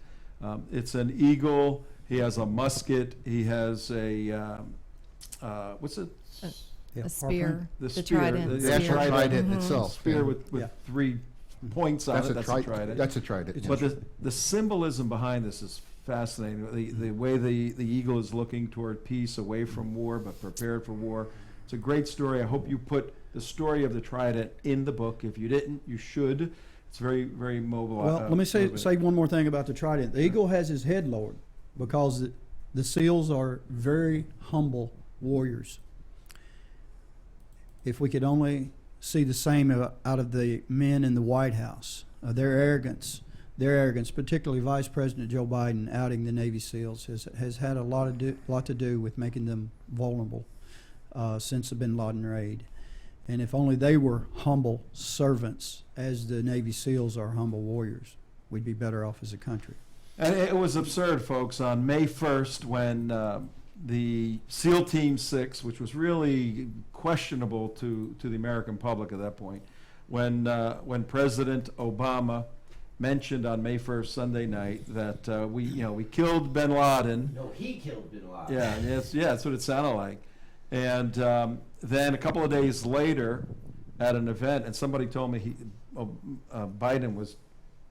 It's an eagle. He has a musket. He has a, what's it? A spear. The spear. trident. The actual trident itself. Spear yeah. with Yeah. 3 points on That's it. a That's a trident. That's a trident. But the symbolism behind this is fascinating. The way the eagle is looking toward peace, away from war, but prepared for war. It's a great story. I hope you put the story of the trident in the book. If you didn't, you should. It's very, very mobile. Well, let me say one more thing about the trident. The eagle has his head lowered because the SEALs are very humble warriors. If we could only see the same out of the men in the White House, their arrogance, particularly Vice President Joe Biden outing the Navy SEALs, has had a lot to do with making them vulnerable since the bin Laden raid. And if only they were humble servants, as the Navy SEALs are humble warriors, we'd be better off as a country. And it was absurd, folks, on May 1st when the SEAL Team 6, which was really questionable to the American public at that point, when President Obama mentioned on May 1st, Sunday night, that we killed bin Laden. No, he killed bin Laden. Yeah, that's what it sounded like. And then a couple of days later, at an event, and somebody told me Biden was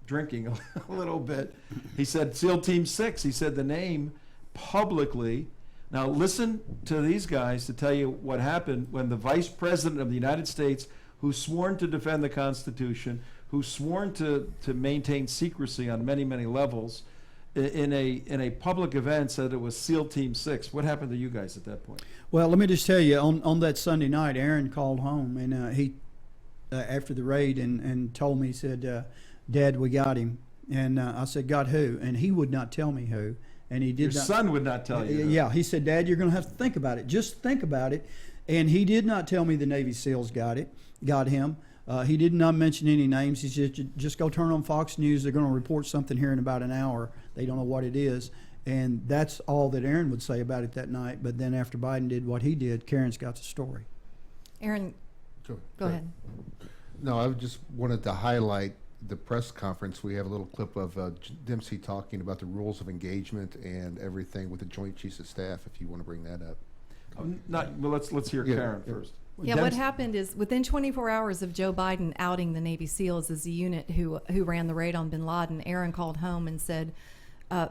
drinking a little bit. He said SEAL Team 6. He said the name publicly. Now listen to these guys to tell you what happened when the Vice President of the United States, who's sworn to defend the Constitution, who's sworn to maintain secrecy on many, many levels, in a public event said it was SEAL Team 6. What happened to you guys at that point? Well, let me just tell you, on that Sunday night, Aaron called home, and he, after the raid, and told me, he said, Dad, we got him. And I said, got who? And he would not tell me who. And he did Your not. son would not tell you who. Yeah, he said, Dad, you're going to have to think about it. Just think about it. And he did not tell me the Navy SEALs got him. He did not mention any names. He said, just go turn on Fox News. They're going to report something here in about an hour. They don't know what it is. And that's all that Aaron would say about it that night. But then after Biden did what he did, Karen's got the story. Aaron, go ahead. No, I just wanted to highlight the press conference. We have a little clip of Dempsey talking about the rules of engagement and everything with the Joint Chiefs of Staff, if you want to bring that up. Well, let's hear Karen first. Yeah, what happened is within 24 hours of Joe Biden outing the Navy SEALs as the unit who ran the raid on bin Laden, Aaron called home and said,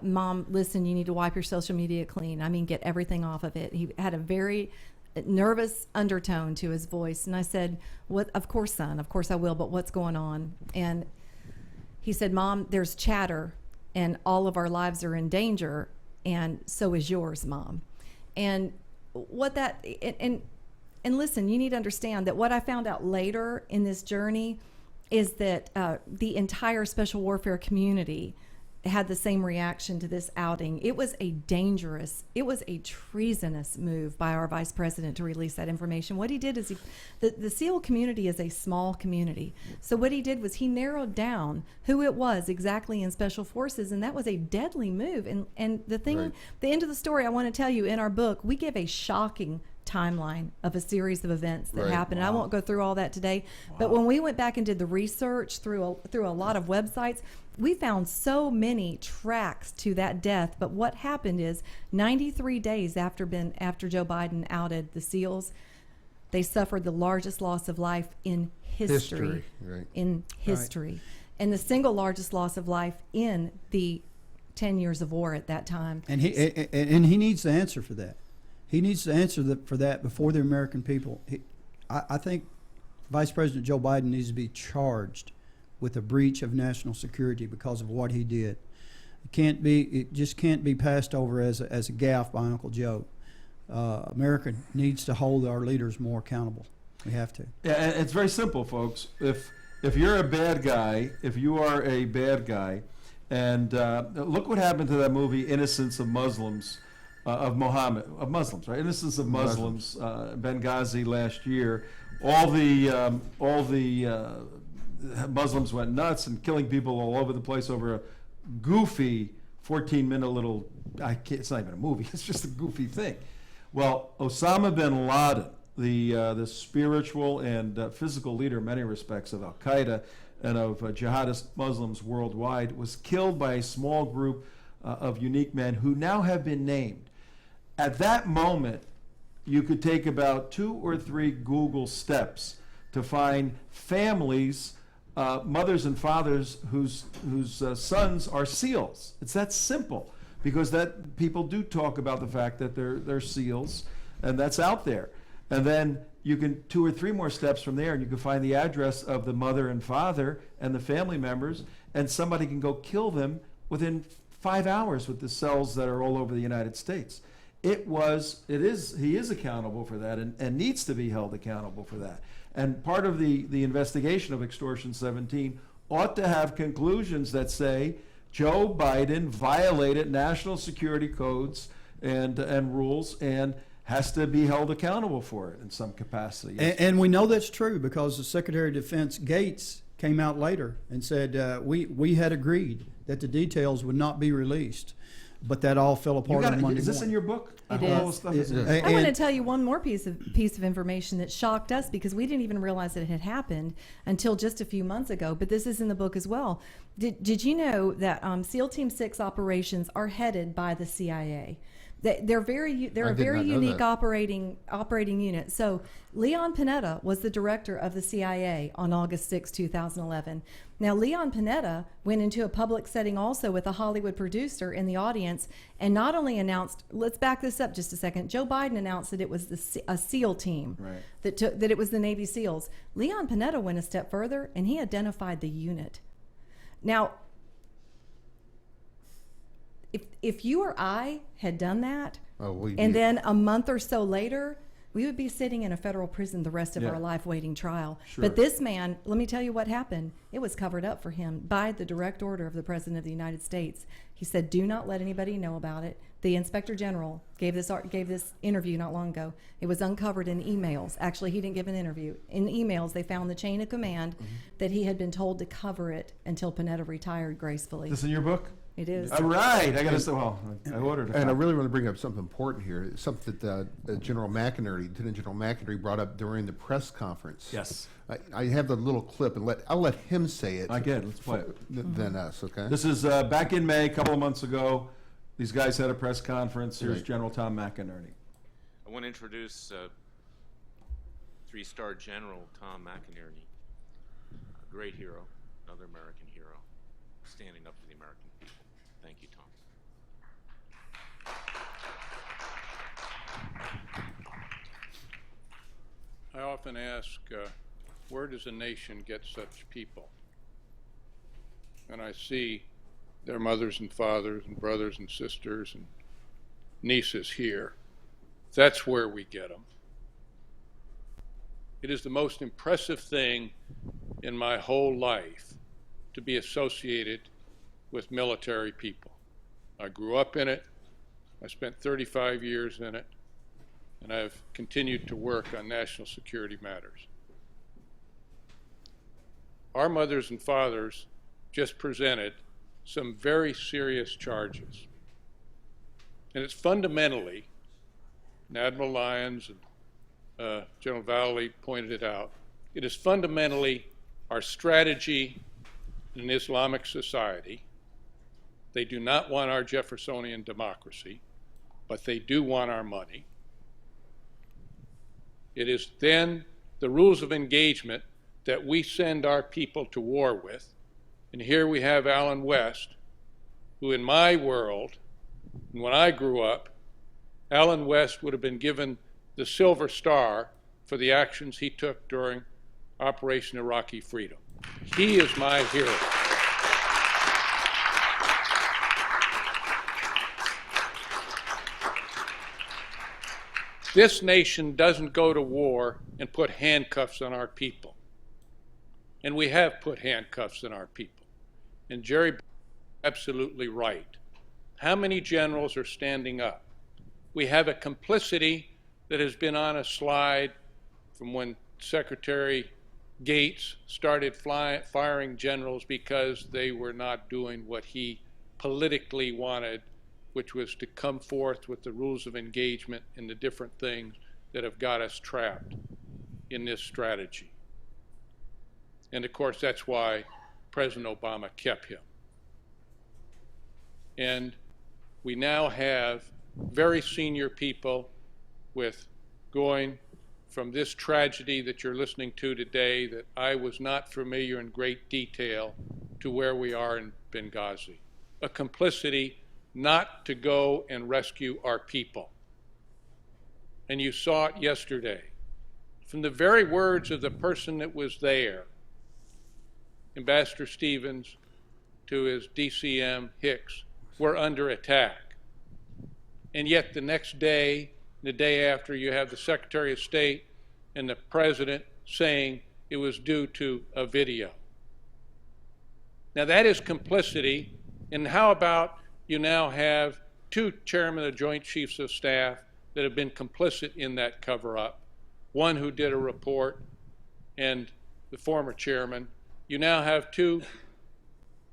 Mom, listen, you need to wipe your social media clean. I mean, get everything off of it. He had a very nervous undertone to his voice. And I said, "What? Of course, son, of course I will, but what's going on?" And he said, Mom, there's chatter and all of our lives are in danger, and so is yours, Mom. And and listen, you need to understand that what I found out later in this journey is that the entire special warfare community had the same reaction to this outing. It was a treasonous move by our vice president to release that information. What he did is the SEAL community is a small community. So what he did was he narrowed down who it was exactly in Special Forces, and that was a deadly move. And the thing, Right. the end of the story I want to tell you, in our book, we give a shocking timeline of a series of events that Right. happened. And I won't go through all that today, but when we went back and did the research through a lot of websites, we found so many tracks to that death. But what happened is 93 days after Joe Biden outed the SEALs, they suffered the largest loss of life in history. Right. In history. And the single largest loss of life in the 10 years of war at that time. And he needs to answer for that. He needs to answer for that before the American people. I think Vice President Joe Biden needs to be charged with a breach of national security because of what he did. It just can't be passed over as a gaffe by Uncle Joe. America needs to hold our leaders more accountable. We have to. Yeah, and it's very simple, folks. If you're a bad guy, if you are a bad guy, and look what happened to that movie, Innocence of Muslims. Of Muslims, right? Innocence of Muslims, Benghazi last year. All the Muslims went nuts and killing people all over the place over a goofy 14-minute little. It's not even a movie. It's just a goofy thing. Well, Osama bin Laden, the spiritual and physical leader in many respects of Al Qaeda and of jihadist Muslims worldwide, was killed by a small group of unique men who now have been named. At that moment, you could take about 2 or 3 Google steps to find families, mothers and fathers whose sons are SEALs. It's that simple, because that people do talk about the fact that they're SEALs, and that's out there. And then you can 2 or 3 more steps from there, and you can find the address of the mother and father and the family members, and somebody can go kill them within 5 hours with the cells that are all over the United States. He is accountable for that and needs to be held accountable for that. And part of the investigation of Extortion 17 ought to have conclusions that say Joe Biden violated national security codes and rules and has to be held accountable for it in some capacity. And we know that's true because the Secretary of Defense Gates came out later and said we had agreed that the details would not be released. But that all fell apart on Monday morning. Is this in your book? It is. I want to tell you one more piece of information that shocked us because we didn't even realize that it had happened until just a few months ago. But this is in the book as well. Did you know that SEAL Team 6 operations are headed by the CIA? They're a very unique operating unit. So Leon Panetta was the director of the CIA on August 6, 2011. Now Leon Panetta went into a public setting also with a Hollywood producer in the audience and not only announced, let's back this up just a second, Joe Biden announced that it was a SEAL team, right, that it was the Navy SEALs. Leon Panetta went a step further and he identified the unit. Now, if you or I had done that, then a month or so later, we would be sitting in a federal prison the rest of our life waiting trial. Sure. But this man, let me tell you what happened. It was covered up for him by the direct order of the President of the United States. He said, do not let anybody know about it. The Inspector General gave this interview not long ago. It was uncovered in emails. Actually, he didn't give an interview. In emails, they found the chain of command that he had been told to cover it until Panetta retired gracefully. Is this in your book? It is. All right. I got to say, well, I ordered it. And I really want to bring up something important here, something that Lieutenant General McInerney brought up during the press conference. Yes. I have the little clip, and I'll let him say it. I get it. Let's play it. Than us, okay? This is back in May, a couple of months ago. These guys had a press conference. Here's Right. General Tom McInerney. I want to introduce 3-star General Tom McInerney, a great hero, another American hero, standing up for the American people. Thank you, Tom. I often ask, where does a nation get such people? And I see their mothers and fathers and brothers and sisters and nieces here. That's where we get them. It is the most impressive thing in my whole life to be associated with military people. I grew up in it. I spent 35 years in it, and I've continued to work on national security matters. Our mothers and fathers just presented some very serious charges. And it's fundamentally, and Admiral Lyons and General Valley pointed it out, it is fundamentally our strategy in an Islamic society. They do not want our Jeffersonian democracy, but they do want our money. It is then the rules of engagement that we send our people to war with. And here we have Alan West, who in my world, and when I grew up, Alan West would have been given the Silver Star for the actions he took during Operation Iraqi Freedom. He is my hero. This nation doesn't go to war and put handcuffs on our people. And we have put handcuffs on our people. And Jerry is absolutely right. How many generals are standing up? We have a complicity that has been on a slide from when Secretary Gates started firing generals because they were not doing what he politically wanted, which was to come forth with the rules of engagement and the different things that have got us trapped in this strategy. And of course, that's why President Obama kept him. And we now have very senior people with going from this tragedy that you're listening to today that I was not familiar in great detail to where we are in Benghazi. A complicity not to go and rescue our people. And you saw it yesterday. From the very words of the person that was there, Ambassador Stevens to his DCM Hicks, we're under attack. And yet the next day, the day after, you have the Secretary of State and the President saying it was due to a video. Now that is complicity. And how about you now have two chairmen of the Joint Chiefs of Staff that have been complicit in that cover-up, one who did a report and the former chairman. You now have two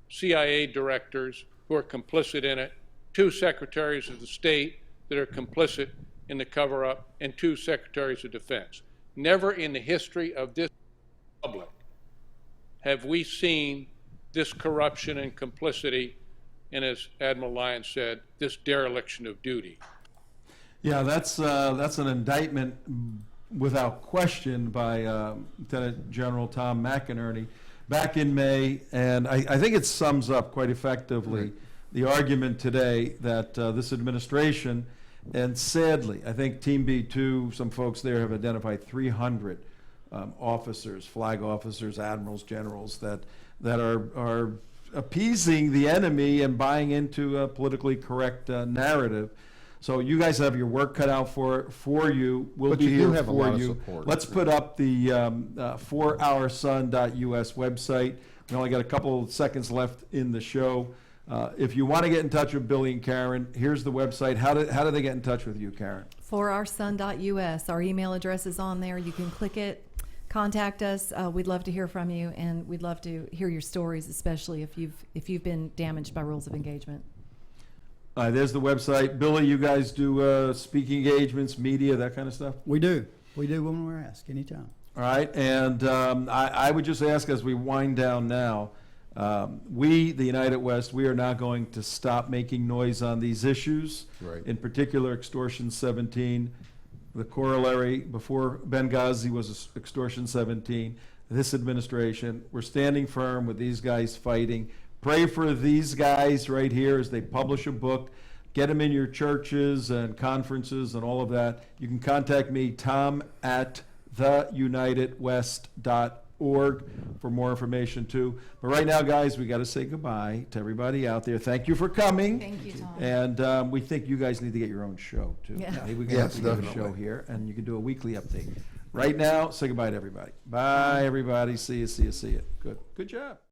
CIA directors who are complicit in it, two secretaries of the state that are complicit in the cover-up, and two secretaries of defense. Never in the history of this republic have we seen this corruption and complicity, and as Admiral Lyons said, this dereliction of duty. Yeah, that's an indictment without question by Lieutenant General Tom McInerney back in May, and I think it sums up quite effectively the argument today that this administration, and sadly, I think Team B2, some folks there have identified 300 officers, flag officers, admirals, generals that are appeasing the enemy and buying into a politically correct narrative. So you guys have your work cut out for you. We'll be here have for a lot you. of support. Let's put up the forOurSon.us website. We only got a couple of seconds left in the show. If you want to get in touch with Billy and Karen, here's the website. How do they get in touch with you, Karen? forOurSon.us. Our email address is on there. You can click it, contact us. We'd love to hear from you, and we'd love to hear your stories, especially if you've been damaged by rules of engagement. There's the website. Billy, you guys do speaking engagements, media, that kind of stuff? We do. We do when we're asked, anytime. All right, and I would just ask as we wind down now, we, the United West, we are not going to stop making noise on these issues. Right. In particular, Extortion 17. The corollary before Benghazi was Extortion 17. This administration, we're standing firm with these guys fighting. Pray for these guys right here as they publish a book. Get them in your churches and conferences and all of that. You can contact me, tom@theunitedwest.org for more information too. But right now, guys, we got to say goodbye to everybody out there. Thank you for coming. Thank you, Tom. And we think you guys need to get your own show too. Yeah. Maybe we can Yes, have a definitely. show here, and you can do a weekly update. Right now, say goodbye to everybody. Bye, everybody. See you. Good job.